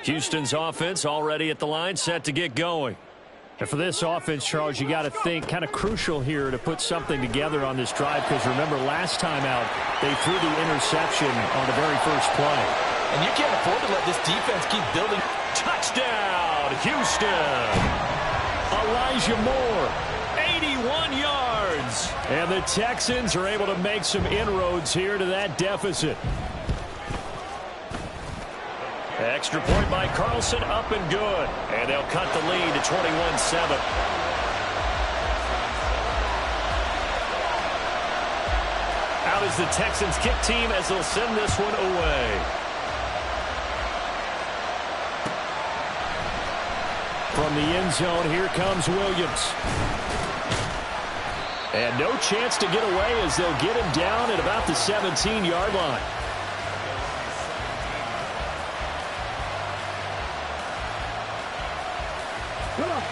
Houston's offense already at the line, set to get going. And for this offense, Charles, you got to think kind of crucial here to put something together on this drive, because remember last time out they threw the interception on the very first play. And you can't afford to let this defense keep building. Touchdown, Houston! Elijah Moore, 81 yards! And the Texans are able to make some inroads here to that deficit. Extra point by Carlson, up and good. And they'll cut the lead to 21-7. Out is the Texans kick team as they'll send this one away. From the end zone, here comes Williams. And no chance to get away as they'll get him down at about the 17-yard line.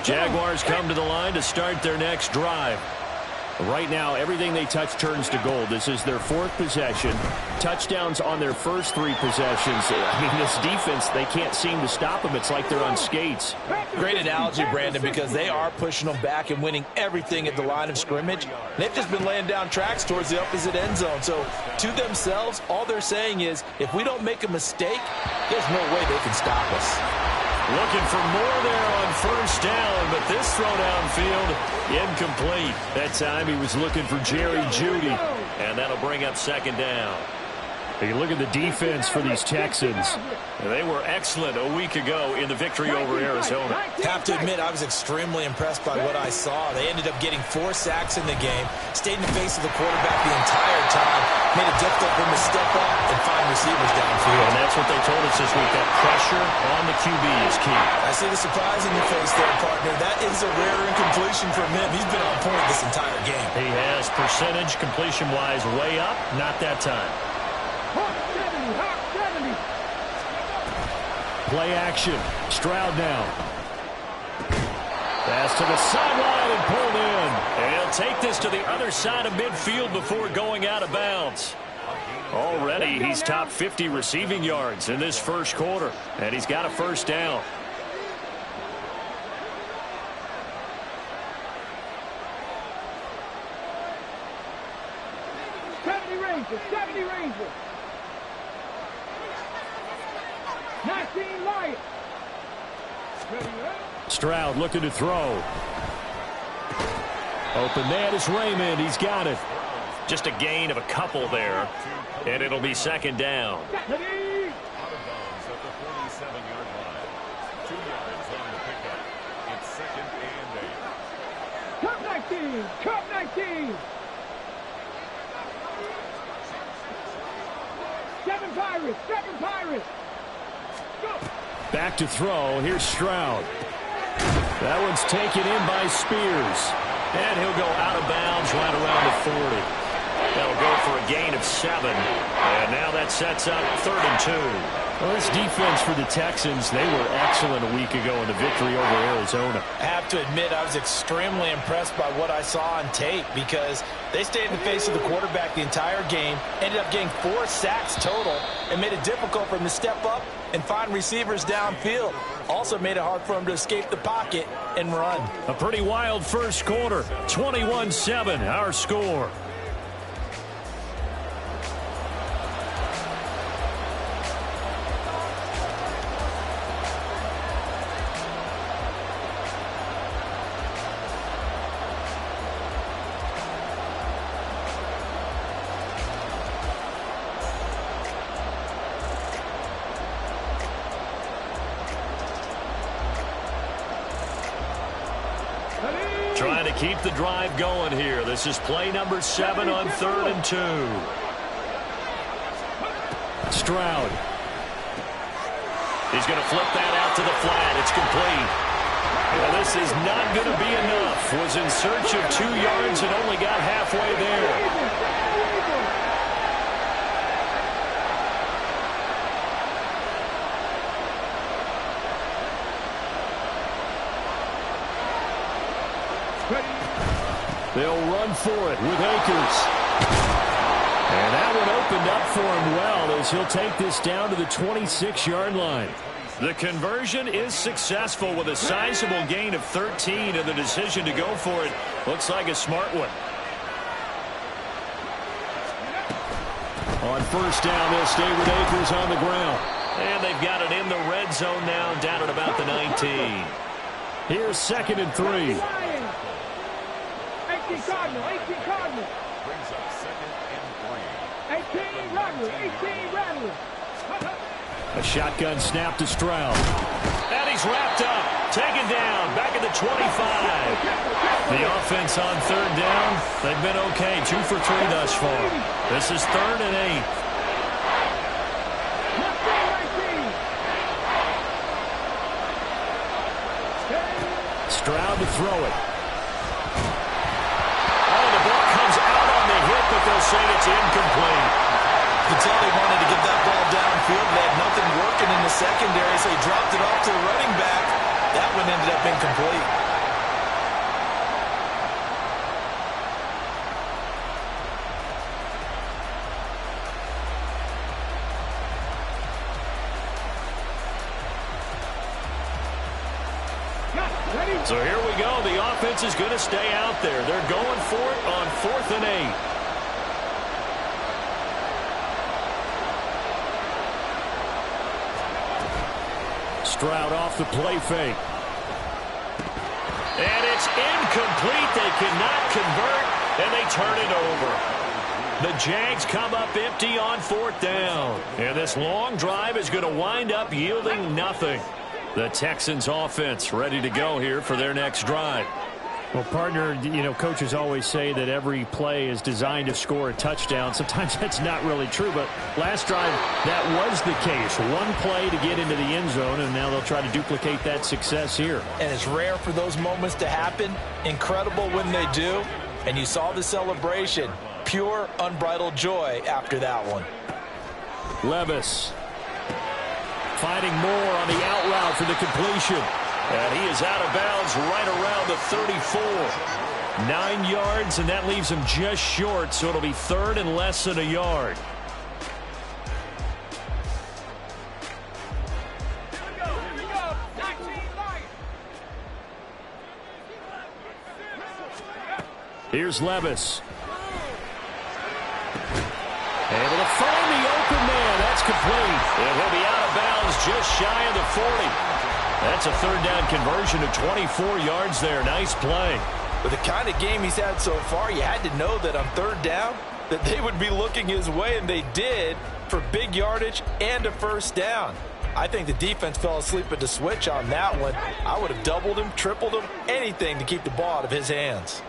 Jaguars come to the line to start their next drive. Right now, everything they touch turns to gold. This is their fourth possession. Touchdowns on their first three possessions. I mean, this defense, they can't seem to stop them. It's like they're on skates. Great analogy, Brandon, because they are pushing them back and winning everything at the line of scrimmage. They've just been laying down tracks towards the opposite end zone. So, to themselves, all they're saying is, if we don't make a mistake, there's no way they can stop us. Looking for more there on first down, but this throw downfield, incomplete. That time he was looking for Jerry Jeudy, and that'll bring up second down. You look at the defense for these Texans. They were excellent a week ago in the victory over Arizona. Have to admit, I was extremely impressed by what I saw. They ended up getting 4 sacks in the game, stayed in the face of the quarterback the entire time, made it difficult for him to step up and find receivers downfield. And that's what they told us this week, that pressure on the QB is key. I see the surprise in your face there, partner. That is a rare incompletion from him. He's been on point this entire game. He has percentage completion-wise way up, not that time. Play action. Stroud now. Pass to the sideline and pulled in. And he'll take this to the other side of midfield before going out of bounds. Already, he's top 50 receiving yards in this first quarter. And he's got a first down. Rangers, 70 Rangers. 19 Lions. Stroud looking to throw. Open man is Raymond. He's got it. Just a gain of a couple there. And it'll be second down. Out of bounds at the 47-yard line. 2 yards on the pickup. It's second and 8. Cup 19. Cup 19. 7 Pirates. 7 Pirates. Go. Back to throw. Here's Stroud. That one's taken in by Spears. And he'll go out of bounds right around the 40. That'll go for a gain of 7. And now that sets up 3rd and 2. Well, this defense for the Texans, they were excellent a week ago in the victory over Arizona. I have to admit, I was extremely impressed by what I saw on tape because they stayed in the face of the quarterback the entire game, ended up getting 4 sacks total, and made it difficult for him to step up and find receivers downfield. Also made it hard for him to escape the pocket and run. A pretty wild first quarter. 21-7, our score. Trying to keep the drive going here. This is play number 7 on 3rd and 2. Stroud. He's going to flip that out to the flat. It's complete. Well, this is not going to be enough. Was in search of 2 yards and only got halfway there. They'll run for it with Akers. And that one opened up for him well as he'll take this down to the 26-yard line. The conversion is successful with a sizable gain of 13, and the decision to go for it looks like a smart one. On first down, they'll stay with Akers on the ground. And they've got it in the red zone now, down at about the 19. Here's 2nd and 3. 18 Cardinal, 18 Cardinal. Brings up 2nd and 3. 18 Rattler, 18 Rattler. A shotgun snap to Stroud. And he's wrapped up, taken down, back at the 25. The offense on 3rd down, they've been okay, 2 for 3 thus far. This is 3rd and 8. Stroud to throw it. Oh, the ball comes out on the hit, but they'll say it's incomplete. You can tell they wanted to get that ball downfield. They had nothing working in the secondary, so they dropped it off to the running back. That one ended up incomplete. So here we go. The offense is going to stay out there. They're going for it on 4th and 8. Stroud off the play fake. And it's incomplete. They cannot convert, and they turn it over. The Jags come up empty on 4th down. And this long drive is going to wind up yielding nothing. The Texans offense ready to go here for their next drive. Well, partner, coaches always say that every play is designed to score a touchdown. Sometimes that's not really true, but last drive, that was the case. One play to get into the end zone, and now they'll try to duplicate that success here. And it's rare for those moments to happen. Incredible when they do. And you saw the celebration. Pure, unbridled joy after that one. Levis finding more on the out route for the completion. And he is out of bounds right around the 34. 9 yards, and that leaves him just short, so it'll be 3rd and less than a yard. Here's Levis. Able to find the open man. That's complete. And he'll be out of bounds just shy of the 40. That's a 3rd down conversion of 24 yards there. Nice play. With the kind of game he's had so far, you had to know that on 3rd down that they would be looking his way, and they did, for big yardage and a 1st down. I think the defense fell asleep at the switch on that one. I would have doubled him, tripled him, anything to keep the ball out of his hands.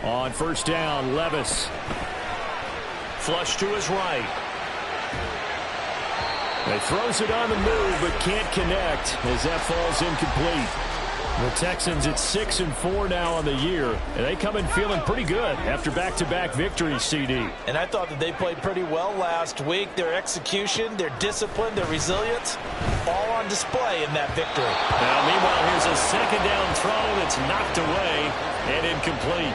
On 1st down, Levis. Flush to his right. He throws it on the move, but can't connect as that falls incomplete. The Texans at 6-4 now on the year, and they come in feeling pretty good after back-to-back victories, CD. And I thought that they played pretty well last week. Their execution, their discipline, their resilience, all on display in that victory. Now, meanwhile, here's a 2nd down throw that's knocked away and incomplete.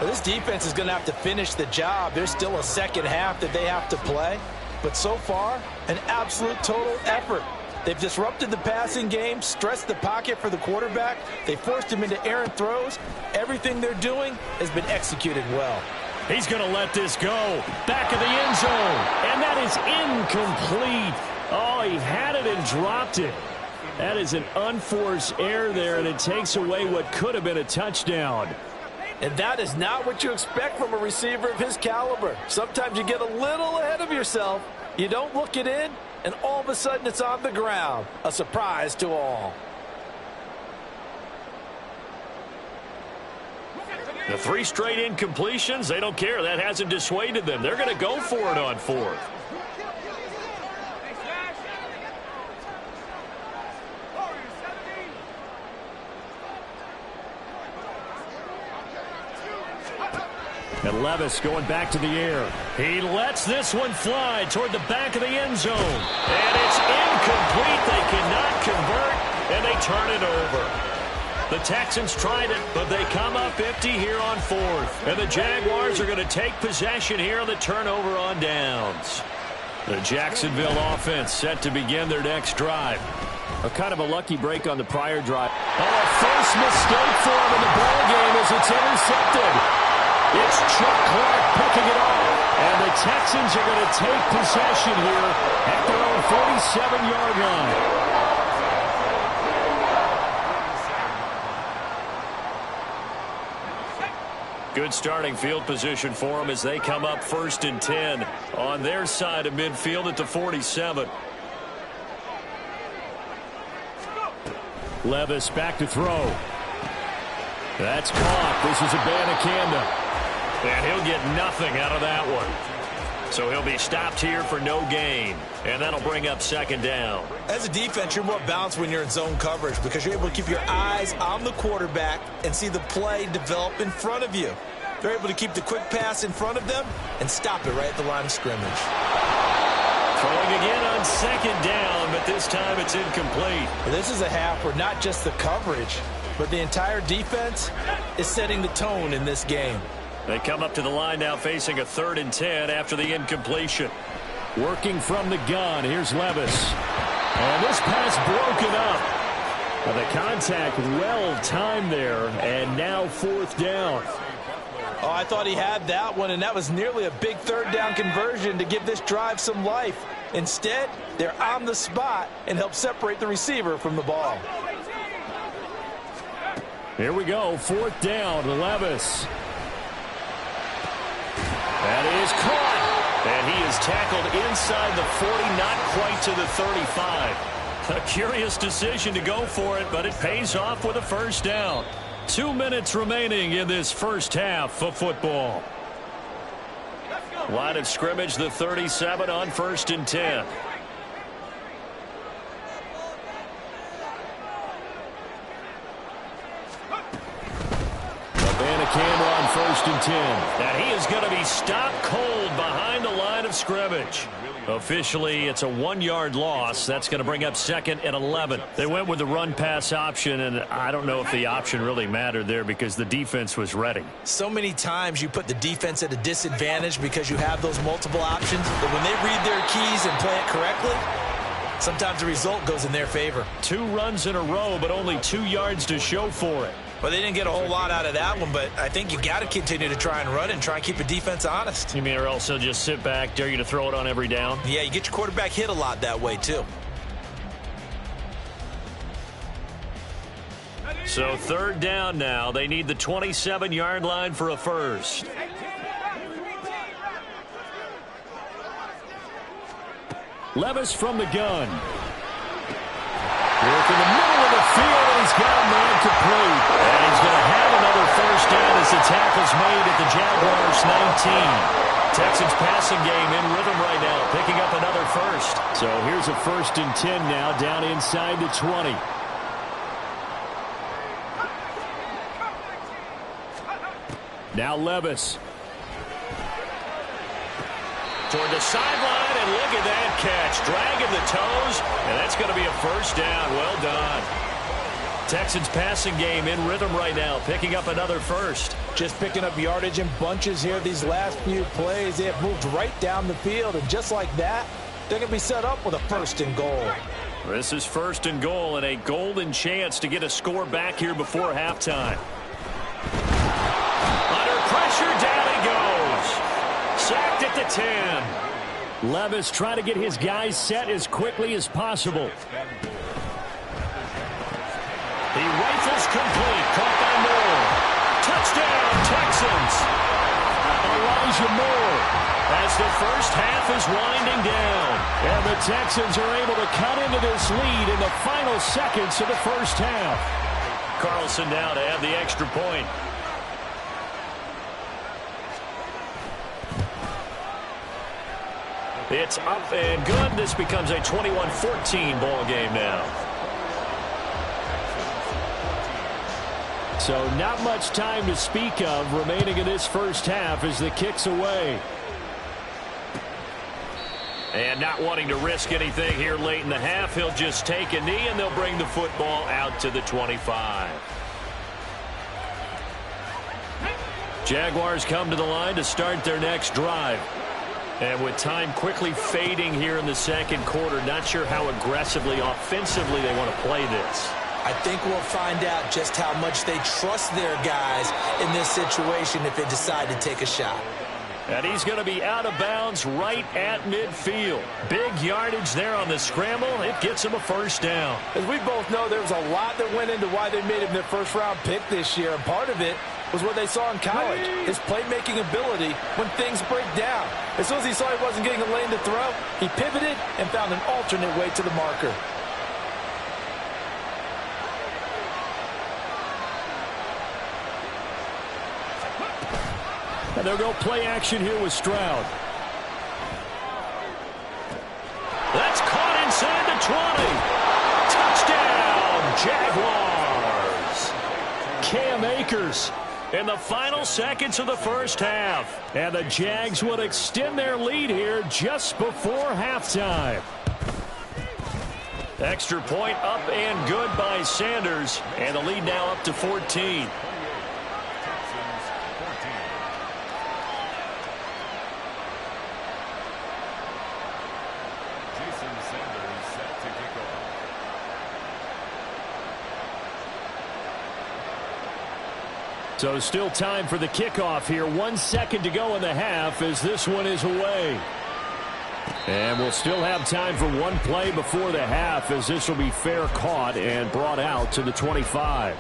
Well, this defense is going to have to finish the job. There's still a second half that they have to play. But so far, an absolute total effort. They've disrupted the passing game, stressed the pocket for the quarterback. They forced him into errant throws. Everything they're doing has been executed well. He's going to let this go. Back of the end zone. And that is incomplete. Oh, he had it and dropped it. That is an unforced error there, and it takes away what could have been a touchdown. And that is not what you expect from a receiver of his caliber. Sometimes you get a little ahead of yourself. You don't look it in, and all of a sudden it's on the ground. A surprise to all. The 3 straight incompletions, they don't care. That hasn't dissuaded them. They're going to go for it on 4th. And Levis going back to the air. He lets this one fly toward the back of the end zone. And it's incomplete. They cannot convert, and they turn it over. The Texans tried it, but they come up empty here on 4th. And the Jaguars are going to take possession here on the turnover on downs. The Jacksonville offense set to begin their next drive. A kind of a lucky break on the prior drive. Oh, a first mistake for him in the ball game as it's intercepted. It's Chuck Clark picking it off. And the Texans are going to take possession here at their own 47-yard line. Good starting field position for them as they come up 1st and 10 on their side of midfield at the 47. Levis back to throw. That's caught. This is Abanikanda. And he'll get nothing out of that one. So he'll be stopped here for no gain. And that'll bring up 2nd down. As a defense, you're more balanced when you're in zone coverage because you're able to keep your eyes on the quarterback and see the play develop in front of you. They're able to keep the quick pass in front of them and stop it right at the line of scrimmage. Throwing again on 2nd down, but this time it's incomplete. This is a half where not just the coverage, but the entire defense is setting the tone in this game. They come up to the line now facing a 3rd and 10 after the incompletion. Working from the gun. Here's Levis. And this pass broken up. Well, the contact well timed there, and now 4th down. Oh, I thought he had that one, and that was nearly a big 3rd down conversion to give this drive some life. Instead, they're on the spot and help separate the receiver from the ball. Here we go. 4th down to Levis. That is caught. And he is tackled inside the 40, not quite to the 35. A curious decision to go for it, but it pays off with a 1st down. 2 minutes remaining in this first half of football. Line of scrimmage, the 37 on 1st and 10. Abanikanda on 1st and 10. And he is going to be stopped cold behind the line of scrimmage. Officially, it's a 1-yard loss. That's going to bring up 2nd and 11. They went with the run-pass option, and I don't know if the option really mattered there because the defense was ready. So many times you put the defense at a disadvantage because you have those multiple options, but when they read their keys and play it correctly, sometimes the result goes in their favor. 2 runs in a row, but only 2 yards to show for it. Well, they didn't get a whole lot out of that one, but I think you got to continue to try and run and try and keep the defense honest. You mean, or else they'll just sit back, dare you to throw it on every down? Yeah, you get your quarterback hit a lot that way, too. So 3rd down now. They need the 27-yard line for a first. Levis from the gun. Work in the middle of the field, and he's got a man complete. And he's going to have another 1st down as the tackle's made at the Jaguars 19. Texans passing game in rhythm right now, picking up another 1st. So here's a 1st and 10 now, down inside the 20. Now Levis. Toward the sideline, and look at that catch. Dragging the toes, and that's going to be a 1st down. Well done. Texans passing game in rhythm right now, picking up another 1st. Just picking up yardage in bunches here these last few plays. They have moved right down the field, and just like that, they're going to be set up with a 1st and goal. This is 1st and goal, and a golden chance to get a score back here before halftime. Under pressure, down he goes. Sacked at the 10. Levis trying to get his guys set as quickly as possible. He rifles complete. Caught by Moore. Touchdown, Texans. Elijah Moore. As the first half is winding down. And the Texans are able to cut into this lead in the final seconds of the first half. Carlson now to add the extra point. It's up and good. This becomes a 21-14 ball game now. So not much time to speak of remaining in this first half as the kick's away. And not wanting to risk anything here late in the half, he'll just take a knee and they'll bring the football out to the 25. Jaguars come to the line to start their next drive. And with time quickly fading here in the second quarter, not sure how aggressively, offensively they want to play this. I think we'll find out just how much they trust their guys in this situation if they decide to take a shot. And he's going to be out of bounds right at midfield. Big yardage there on the scramble. It gets him a first down. As we both know, there was a lot that went into why they made him their first-round pick this year, and part of it was what they saw in college, his playmaking ability when things break down. As soon as he saw he wasn't getting a lane to throw, he pivoted and found an alternate way to the marker. And they'll go play action here with Stroud. That's caught inside the 20. Touchdown, Jaguars. Cam Akers in the final seconds of the first half. And the Jags would extend their lead here just before halftime. Extra point up and good by Sanders. And the lead now up to 14. So still time for the kickoff here. 1 second to go in the half as this one is away. And we'll still have time for one play before the half as this will be fair caught and brought out to the 25.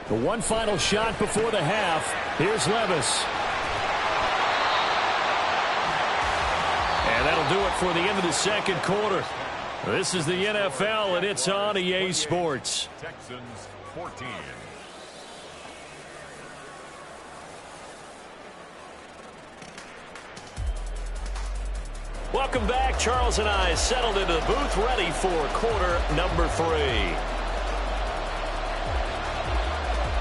The one final shot before the half. Here's Levis. And that'll do it for the end of the second quarter. This is the NFL, and it's on EA Sports. Texans 14. Welcome back. Charles and I settled into the booth, ready for quarter number 3.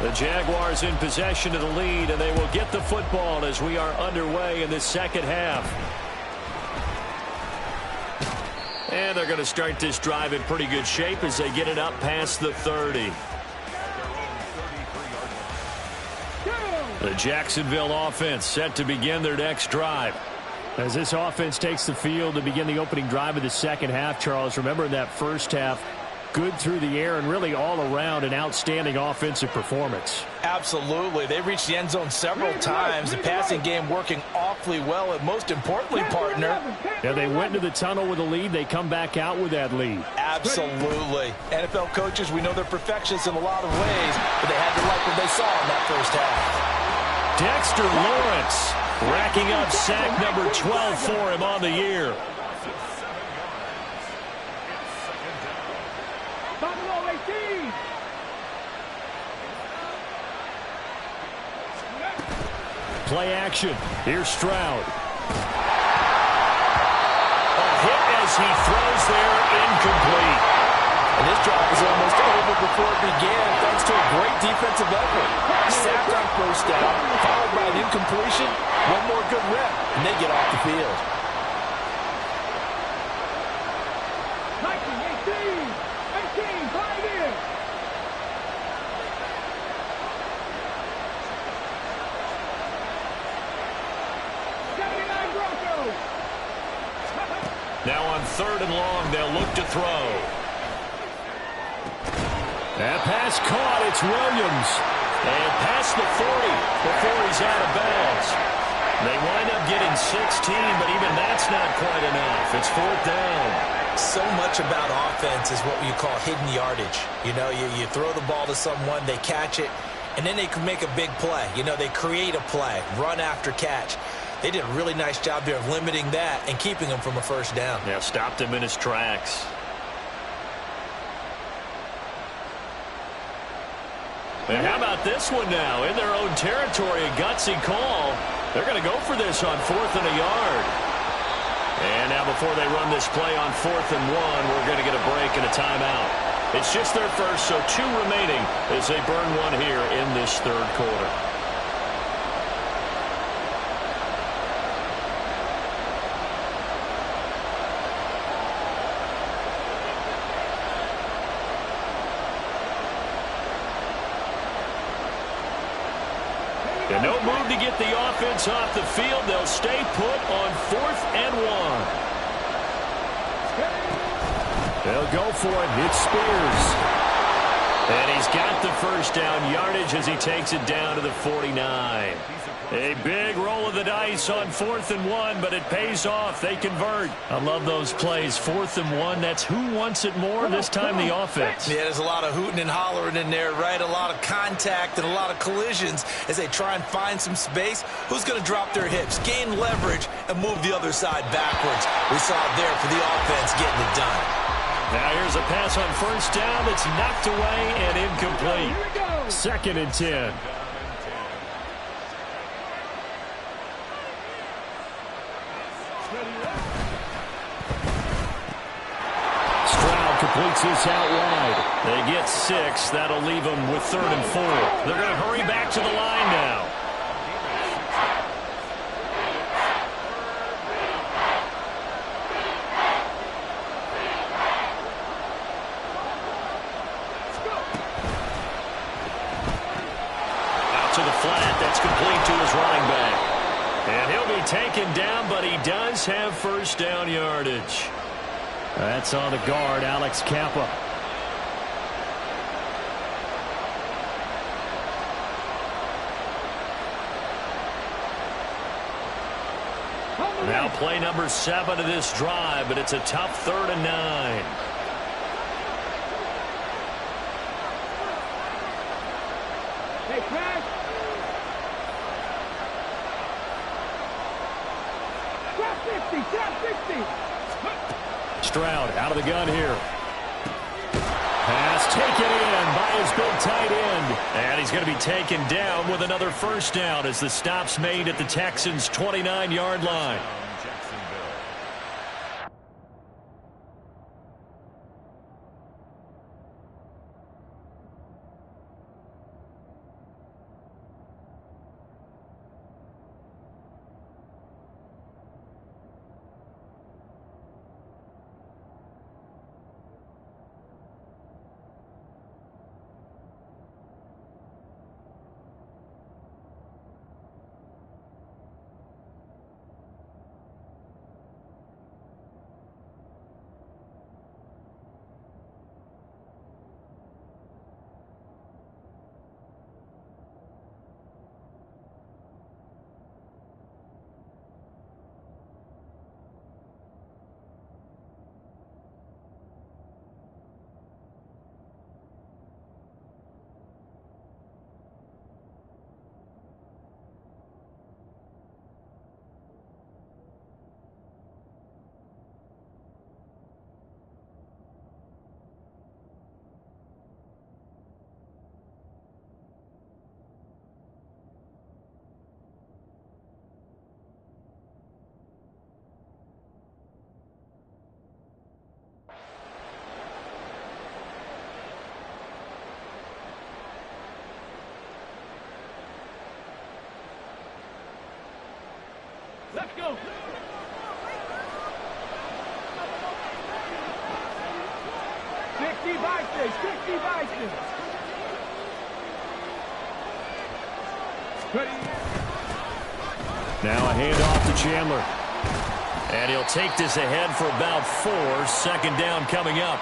The Jaguars in possession of the lead, and they will get the football as we are underway in this second half. And they're going to start this drive in pretty good shape as they get it up past the 30. The Jacksonville offense set to begin their next drive. As this offense takes the field to begin the opening drive of the second half, Charles, remember in that first half, good through the air and really all around an outstanding offensive performance. Absolutely. They reached the end zone several times. The passing game working awfully well, and most importantly, partner. Yeah, they went into the tunnel with a lead. They come back out with that lead. Absolutely. NFL coaches, we know they're perfectionists in a lot of ways, but they had to like what they saw in that first half. Dexter Lawrence racking up sack number 12 for him on the year. Play action. Here's Stroud. A hit as he throws there, incomplete. And this drive is almost over before it began thanks to a great defensive effort. Sacked on first down, followed by an incompletion. One more good rep, and they get off the field. 18, 5 in. Now on 3rd and long, they'll look to throw. That pass caught. It's Williams. And past the 40 before he's out of bounds. They wind up getting 16, but even that's not quite enough. It's 4th down. So much about offense is what you call hidden yardage. You know, you throw the ball to someone, they catch it, and then they can make a big play. You know, they create a play, run after catch. They did a really nice job there of limiting that and keeping him from a first down. Yeah, stopped him in his tracks. And how about this one now? In their own territory, a gutsy call. They're going to go for this on 4th and a yard. And now before they run this play on 4th and 1, we're going to get a break and a timeout. It's just their first, so 2 remaining as they burn one here in this third quarter. And no move to get the offense off the field. They'll stay put on 4th and 1. They'll go for it. It's Spears. And he's got the first down yardage as he takes it down to the 49. A big roll of the dice on 4th and 1, but it pays off. They convert. I love those plays. 4th and 1, that's who wants it more, this time the offense. Yeah, there's a lot of hooting and hollering in there, right? A lot of contact and a lot of collisions as they try and find some space. Who's going to drop their hips, gain leverage, and move the other side backwards? We saw it there for the offense getting it done. Now here's a pass on first down that's knocked away and incomplete. 2nd and 10. Stroud completes this out wide. They get 6. That'll leave them with 3rd and 4. They're going to hurry back to the line now. That's complete to his running back. And he'll be taken down, but he does have first down yardage. That's on the guard, Alex Kappa. Now play number 7 of this drive, but it's a tough 3rd and 9. Hey, pass. Trap 60. Stroud out of the gun here. Pass taken in by his big tight end. And he's going to be taken down with another first down as the stop's made at the Texans' 29-yard line. Let's go. 60 Vikings. 60 Vikings. Now a handoff to Chandler. And he'll take this ahead for about 4. 2nd down coming up.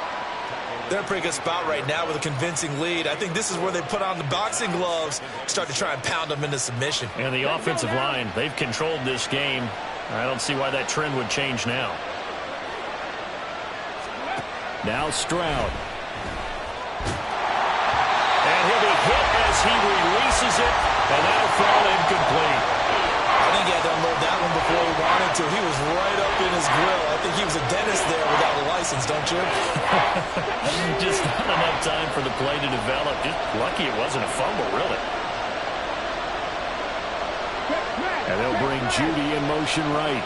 They're in a pretty good spot right now with a convincing lead. I think this is where they put on the boxing gloves, start to try and pound them into submission. And the offensive line, they've controlled this game. I don't see why that trend would change now. Now Stroud. And he'll be hit as he releases it, and that'll fall incomplete. I think he had to unload that one before he wanted to. He was right up in his grill. I think he was a dentist there without a license, don't you? Just not enough time for the play to develop. Just lucky it wasn't a fumble, really. And they'll bring Judy in motion right.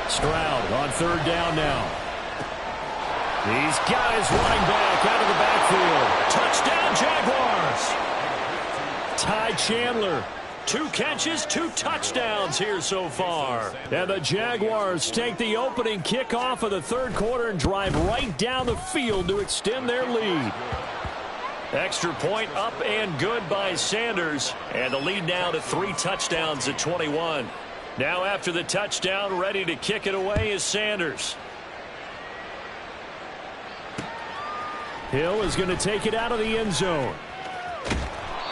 Stroud on third down now. He's got his running back out of the backfield. Touchdown, Jaguars. Ty Chandler. 2 catches, 2 touchdowns here so far. And the Jaguars take the opening kickoff of the third quarter and drive right down the field to extend their lead. Extra point up and good by Sanders. And the lead now to 3 touchdowns at 21. Now after the touchdown, ready to kick it away is Sanders. Hill is going to take it out of the end zone.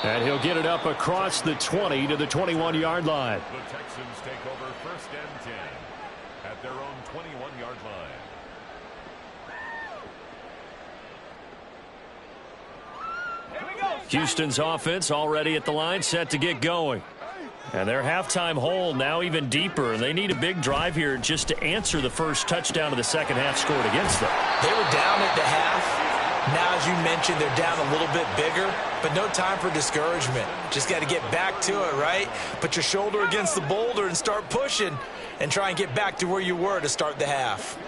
And he'll get it up across the 20 to the 21-yard line. The Texans take over 1st and 10 at their own 21-yard line. Houston's offense already at the line, set to get going. And their halftime hole now even deeper. And they need a big drive here just to answer the first touchdown of the second half scored against them. They were down at the half. Now, as you mentioned, they're down a little bit bigger, but no time for discouragement. Just got to get back to it, right? Put your shoulder against the boulder and start pushing and try and get back to where you were to start the half.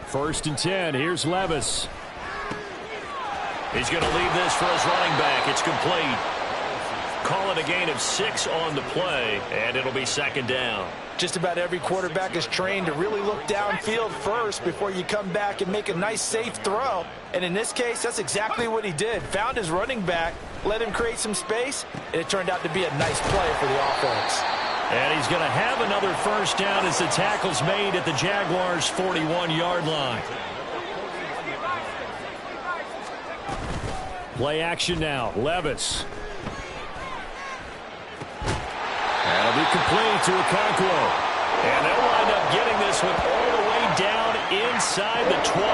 1st and 10. Here's Levis. He's going to leave this for his running back. It's complete. Call it a gain of 6 on the play, and it'll be 2nd down. Just about every quarterback is trained to really look downfield first before you come back and make a nice, safe throw. And in this case, that's exactly what he did. Found his running back, let him create some space, and it turned out to be a nice play for the offense. And he's going to have another 1st down as the tackle's made at the Jaguars' 41-yard line. Play action now. Levis. That'll be complete to Okonkwo. And they'll wind up getting this one all the way down inside the 20.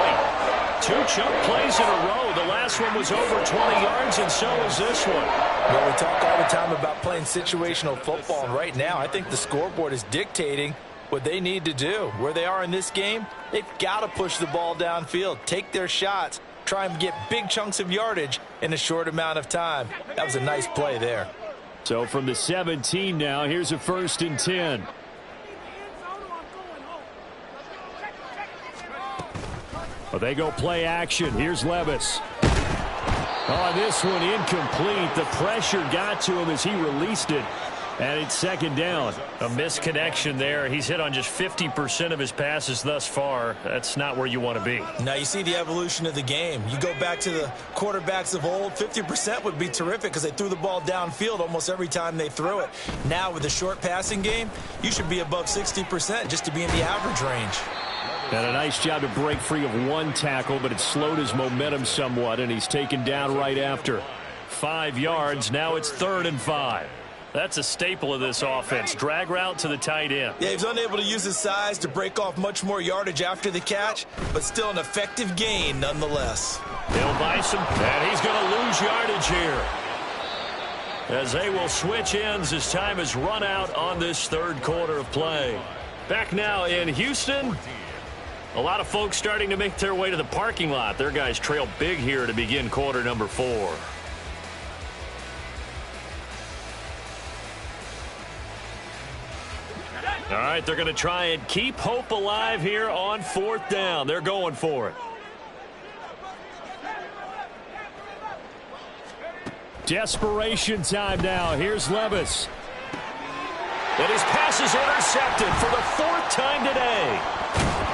2 chunk plays in a row. The last one was over 20 yards, and so was this one. Well, we talk all the time about playing situational football, and right now I think the scoreboard is dictating what they need to do. Where they are in this game, they've got to push the ball downfield, take their shots, try and get big chunks of yardage in a short amount of time. That was a nice play there. So from the 17 now, here's a 1st and 10. But they go play action. Here's Levis. Oh, this one incomplete. The pressure got to him as he released it. And it's 2nd down. A misconnection there. He's hit on just 50% of his passes thus far. That's not where you want to be. Now you see the evolution of the game. You go back to the quarterbacks of old, 50% would be terrific because they threw the ball downfield almost every time they threw it. Now with the short passing game, you should be above 60% just to be in the average range. And a nice job to break free of 1 tackle, but it slowed his momentum somewhat, and he's taken down right after. 5 yards. Now it's 3rd and 5. That's a staple of this offense. Drag route to the tight end. Yeah, he's unable to use his size to break off much more yardage after the catch, but still an effective gain nonetheless. He'll buy some, and he's going to lose yardage here, as they will switch ends as time has run out on this 3rd quarter of play. Back now in Houston. A lot of folks starting to make their way to the parking lot. Their guys trail big here to begin quarter number 4. All right, they're going to try and keep hope alive here on 4th down. They're going for it. Desperation time now. Here's Levis. And his pass is intercepted for the 4th time today.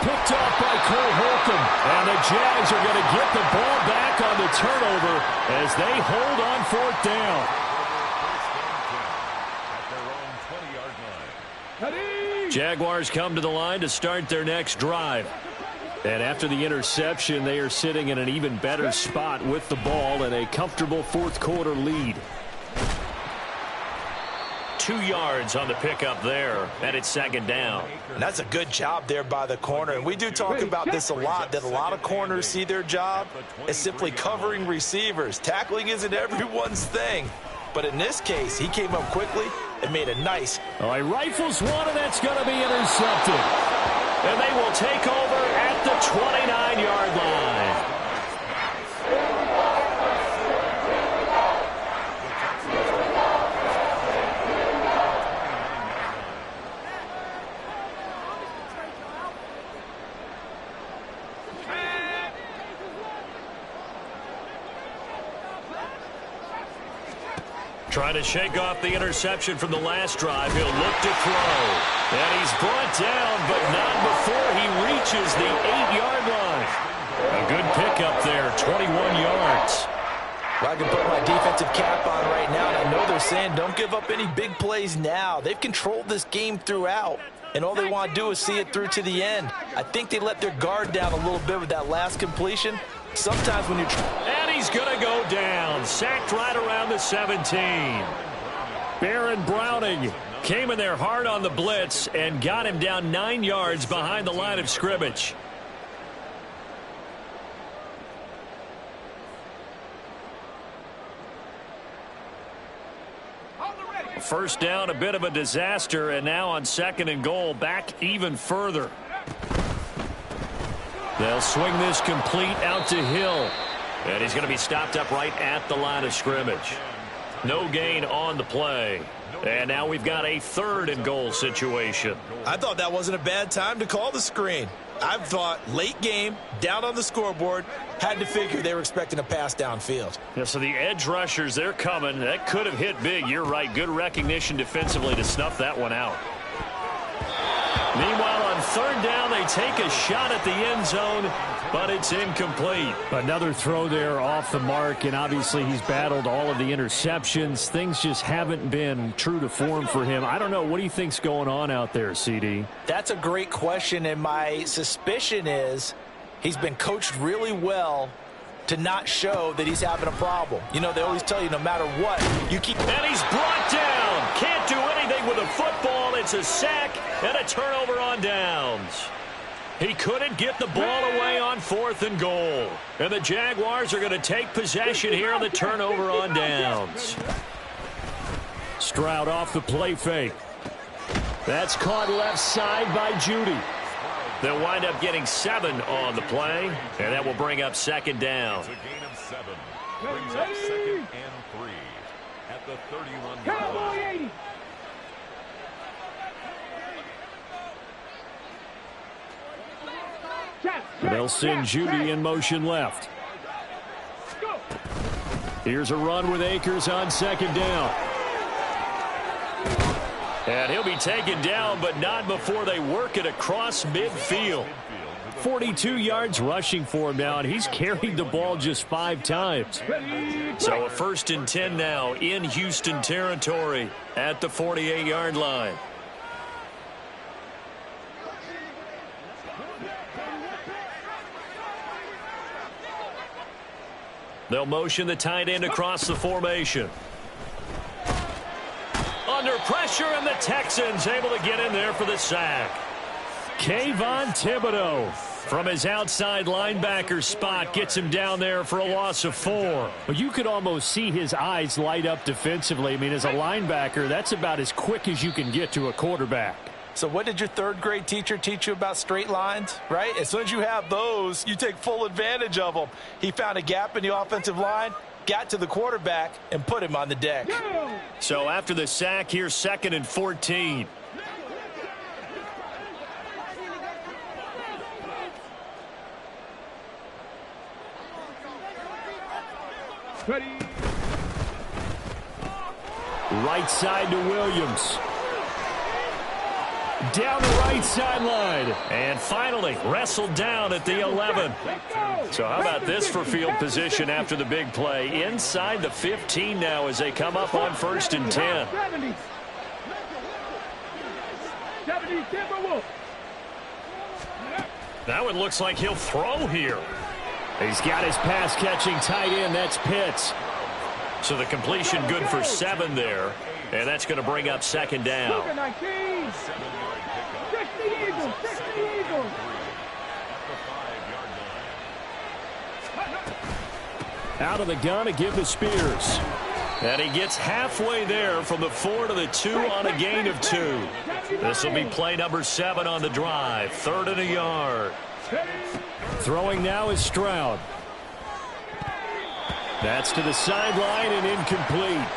Picked off by Cole Holcomb. And the Jags are going to get the ball back on the turnover as they hold on 4th down. Jaguars come to the line to start their next drive. And after the interception, they are sitting in an even better spot with the ball and a comfortable 4th quarter lead. 2 yards on the pickup there, and it's 2nd down. And that's a good job there by the corner. And we do talk about this a lot, that a lot of corners see their job as simply covering receivers. Tackling isn't everyone's thing. But in this case, he came up quickly and made a nice. All right, rifles one, and that's going to be intercepted. And they will take over at the 29-yard line. Trying to shake off the interception from the last drive. He'll look to throw. And he's brought down, but not before he reaches the 8-yard line. A good pickup there, 21 yards. Well, I can put my defensive cap on right now, and I know they're saying don't give up any big plays now. They've controlled this game throughout, and all they want to do is see it through to the end. I think they let their guard down a little bit with that last completion. Sometimes when you're... And he's going to go down. Sacked right around the 17. Baron Browning came in there hard on the blitz and got him down 9 yards behind the line of scrimmage. First down, a bit of a disaster, and now on 2nd and goal, back even further. They'll swing this complete out to Hill. And he's going to be stopped up right at the line of scrimmage. No gain on the play. And now we've got a 3rd and goal situation. I thought that wasn't a bad time to call the screen. I thought late game, down on the scoreboard, had to figure they were expecting a pass downfield. Yeah, so the edge rushers, they're coming. That could have hit big. You're right. Good recognition defensively to snuff that one out. Meanwhile, on 3rd down, they take a shot at the end zone, but it's incomplete. Another throw there off the mark, and obviously he's battled all of the interceptions. Things just haven't been true to form for him. I don't know. What do you think's going on out there, CD? That's a great question, and my suspicion is he's been coached really well to not show that he's having a problem. You know, they always tell you no matter what, you keep... And he's brought down. Can't do anything with a football. It's a sack and a turnover on downs. He couldn't get the ball away on 4th and goal. And the Jaguars are going to take possession here on the turnover on downs. Stroud off the play fake. That's caught left side by Judy. They'll wind up getting 7 on the play, and that will bring up 2nd down. It's a gain of 7. Brings up 2nd and 3 at the 31-yard line. They'll send Judy in motion left. Here's a run with Akers on 2nd down. And he'll be taken down, but not before they work it across midfield. 42 yards rushing for him now, and he's carried the ball just 5 times. So a 1st and 10 now in Houston territory at the 48-yard line. They'll motion the tight end across the formation. Under pressure, and the Texans able to get in there for the sack. Kayvon Thibodeau from his outside linebacker spot gets him down there for a loss of 4. But you could almost see his eyes light up defensively. I mean, as a linebacker, that's about as quick as you can get to a quarterback. So what did your 3rd grade teacher teach you about straight lines, right? As soon as you have those, you take full advantage of them. He found a gap in the offensive line, got to the quarterback, and put him on the deck. So after the sack, here's 2nd and 14. Ready. Right side to Williams. Down the right sideline. And finally wrestled down at the 11. So how about this for field position after the big play? Inside the 15 now as they come up on 1st and 10. 70 Timberwolves. That one looks like he'll throw here. He's got his pass-catching tight end. That's Pitts. So the completion good for 7 there. And that's going to bring up 2nd down. 60 Eagles, 60 Eagles. Out of the gun to give to Spears. And he gets halfway there from the 4 to the 2 on a gain of 2. This will be play number 7 on the drive. 3rd and a yard. Throwing now is Stroud. That's to the sideline and incomplete.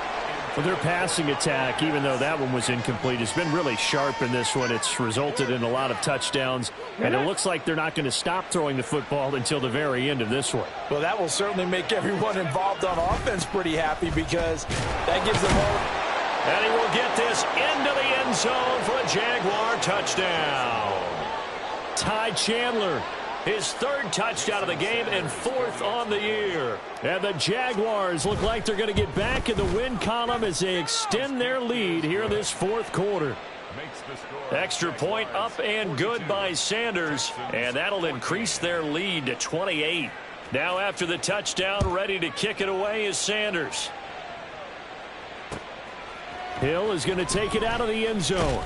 For their passing attack, even though that one was incomplete, has been really sharp in this one. It's resulted in a lot of touchdowns, and it looks like they're not going to stop throwing the football until the very end of this one. Well, that will certainly make everyone involved on offense pretty happy because that gives them all. And he will get this into the end zone for a Jaguar touchdown. Ty Chandler, his 3rd touchdown of the game and 4th on the year. And the Jaguars look like they're going to get back in the win column as they extend their lead here in this 4th quarter. Extra point up and good by Sanders, and that'll increase their lead to 28. Now after the touchdown, ready to kick it away is Sanders. Hill is going to take it out of the end zone.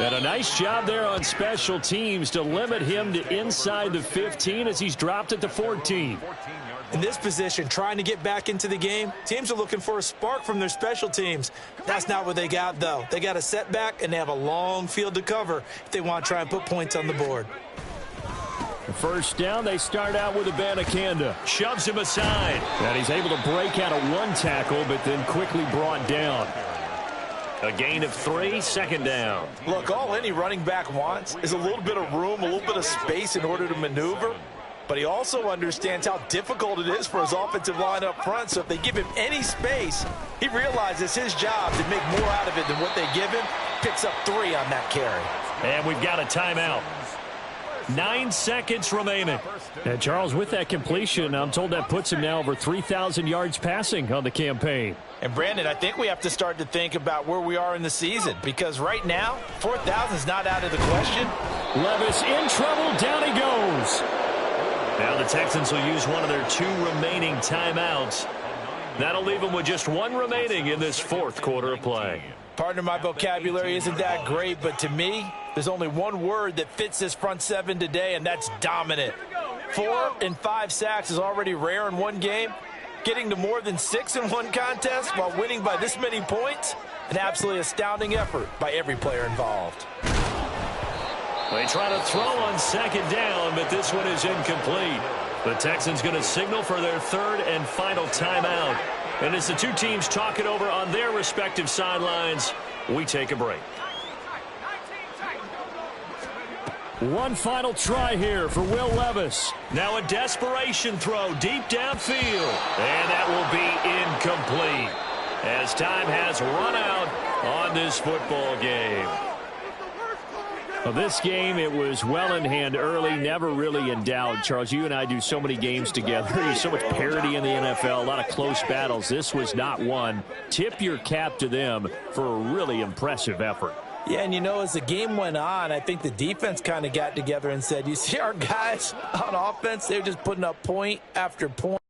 And a nice job there on special teams to limit him to inside the 15 as he's dropped it to 14. In this position, trying to get back into the game, teams are looking for a spark from their special teams. That's not what they got, though. They got a setback, and they have a long field to cover if they want to try and put points on the board. The first down, they start out with Abanikanda. Shoves him aside. And he's able to break out of 1 tackle, but then quickly brought down. A gain of 3, 2nd down. Look, all any running back wants is a little bit of room, a little bit of space in order to maneuver. But he also understands how difficult it is for his offensive line up front. So if they give him any space, he realizes his job to make more out of it than what they give him. Picks up 3 on that carry. And we've got a timeout. 9 seconds remaining. And Charles, with that completion, I'm told that puts him now over 3,000 yards passing on the campaign. And Brandon, I think we have to start to think about where we are in the season, because right now, 4,000 is not out of the question. Levis in trouble. Down he goes. Now the Texans will use one of their 2 remaining timeouts. That'll leave them with just 1 remaining in this 4th quarter of play. Partner, my vocabulary isn't that great, but to me, there's only one word that fits this front 7 today, and that's dominant. 4 and 5 sacks is already rare in one game. Getting to more than 6 in one contest while winning by this many points, an absolutely astounding effort by every player involved. They try to throw on 2nd down, but this one is incomplete. The Texans going to signal for their 3rd and final timeout. And as the 2 teams talk it over on their respective sidelines, we take a break. One final try here for Will Levis. Now a desperation throw deep downfield. And that will be incomplete as time has run out on this football game. Well, this game, it was well in hand early, never really in doubt. Charles, you and I do so many games together. There's so much parity in the NFL, a lot of close battles. This was not one. Tip your cap to them for a really impressive effort. Yeah, and you know, as the game went on, I think the defense kind of got together and said, you see our guys on offense, they're just putting up point after point.